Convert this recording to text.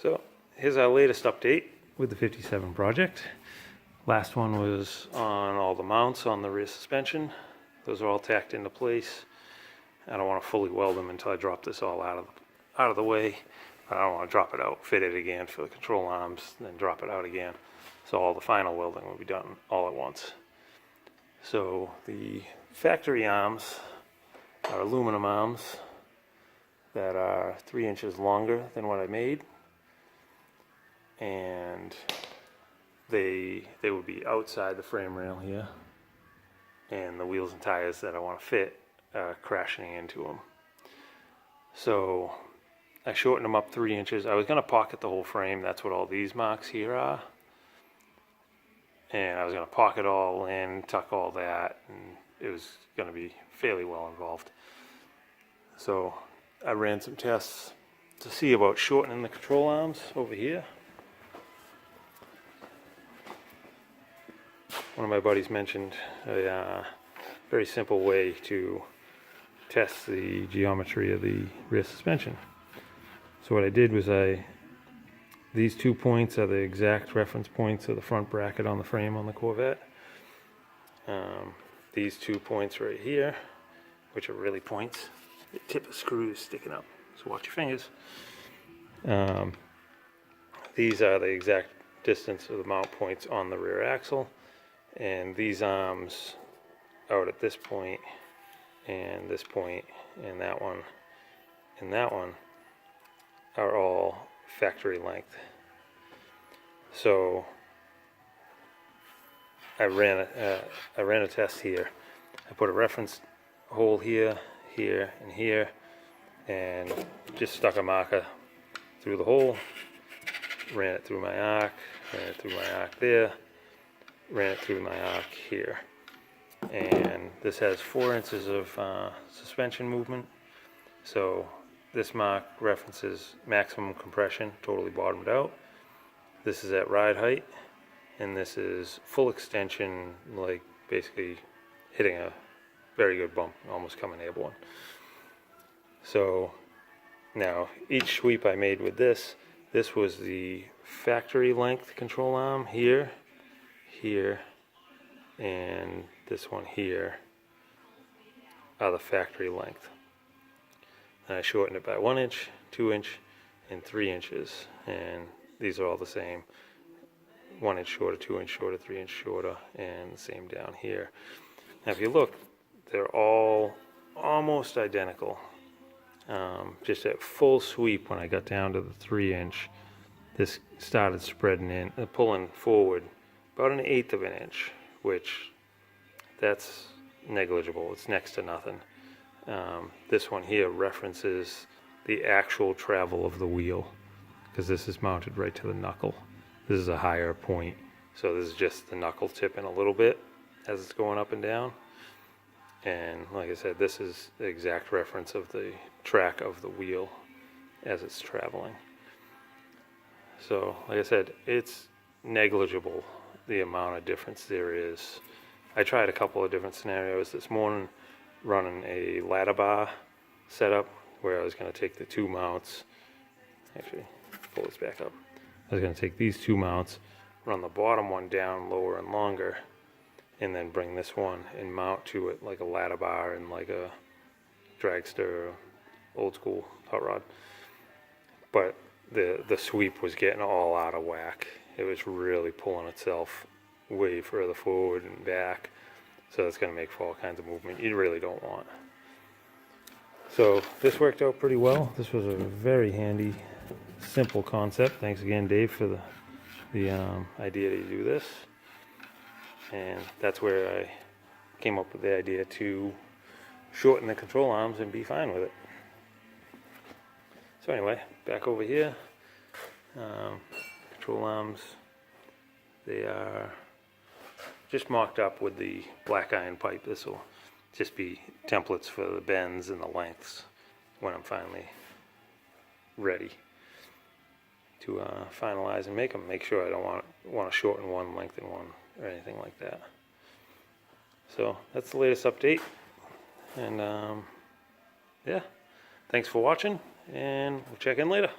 So here's our latest update with the 57 project. Last one was on all the mounts on the rear suspension. Those are all tacked into place. I don't want to fully weld them until I drop this all out of the way. I don't want to drop it out, fit it again for the control arms, then drop it out again. So all the final welding will be done all at once. So the factory arms are aluminum arms that are 3 inches longer than what I made, and they would be outside the frame rail here, and the wheels and tires that I want to fit are crashing into them. So I shortened them up 3 inches. I was going to pocket the whole frame. That's what all these marks here are. And I was going to pocket all in, tuck all that, and it was going to be fairly well involved. So I ran some tests to see about shortening the control arms over here. One of my buddies mentioned a very simple way to test the geometry of the rear suspension. So what I did was these 2 points are the exact reference points of the front bracket on the frame on the Corvette. These 2 points right here, which are really points, the tip of screws sticking up, so watch your fingers. These are the exact distance of the mount points on the rear axle, and these arms out at this point, and this point, and that one, and that one are all factory length. So I ran a test here. I put a reference hole here, here, and here, and just stuck a marker through the hole, ran it through my arc, ran it through my arc there, ran it through my arc here. And this has 4 inches of suspension movement. So this mark references maximum compression, totally bottomed out. This is at ride height, and this is full extension, like basically hitting a very good bump, almost coming airborne. So now each sweep I made with this was the factory length control arm here, here, and this one here are the factory length. And I shortened it by 1 inch, 2 inch, and 3 inches, and these are all the same. 1 inch shorter, 2 inch shorter, 3 inch shorter, and the same down here. Now if you look, they're all almost identical. Just at full sweep, when I got down to the 3 inch, this started spreading in, pulling forward about 1/8 of an inch, which that's negligible. It's next to nothing. This one here references the actual travel of the wheel, because this is mounted right to the knuckle. This is a higher point, so this is just the knuckle tipping a little bit as it's going up and down. And like I said, this is the exact reference of the track of the wheel as it's traveling. So like I said, it's negligible the amount of difference there is. I tried a couple of different scenarios this morning, running a ladder bar setup where I was going to take the 2 mounts, actually pull this back up, I was going to take these 2 mounts, run the bottom one down lower and longer, and then bring this one and mount to it like a ladder bar and like a dragster, old school hot rod. But the sweep was getting all out of whack. It was really pulling itself way further forward and back, so it's going to make for all kinds of movement you really don't want. So this worked out pretty well. This was a very handy, simple concept. Thanks again, Dave, for the idea to do this. And that's where I came up with the idea to shorten the control arms and be fine with it. So anyway, back over here, control arms, they are just mocked up with the black iron pipe. This will just be templates for the bends and the lengths when I'm finally ready to finalize and make them. Make sure I don't want to shorten one, lengthen one, or anything like that. So that's the latest update, and yeah, thanks for watching, and we'll check in later.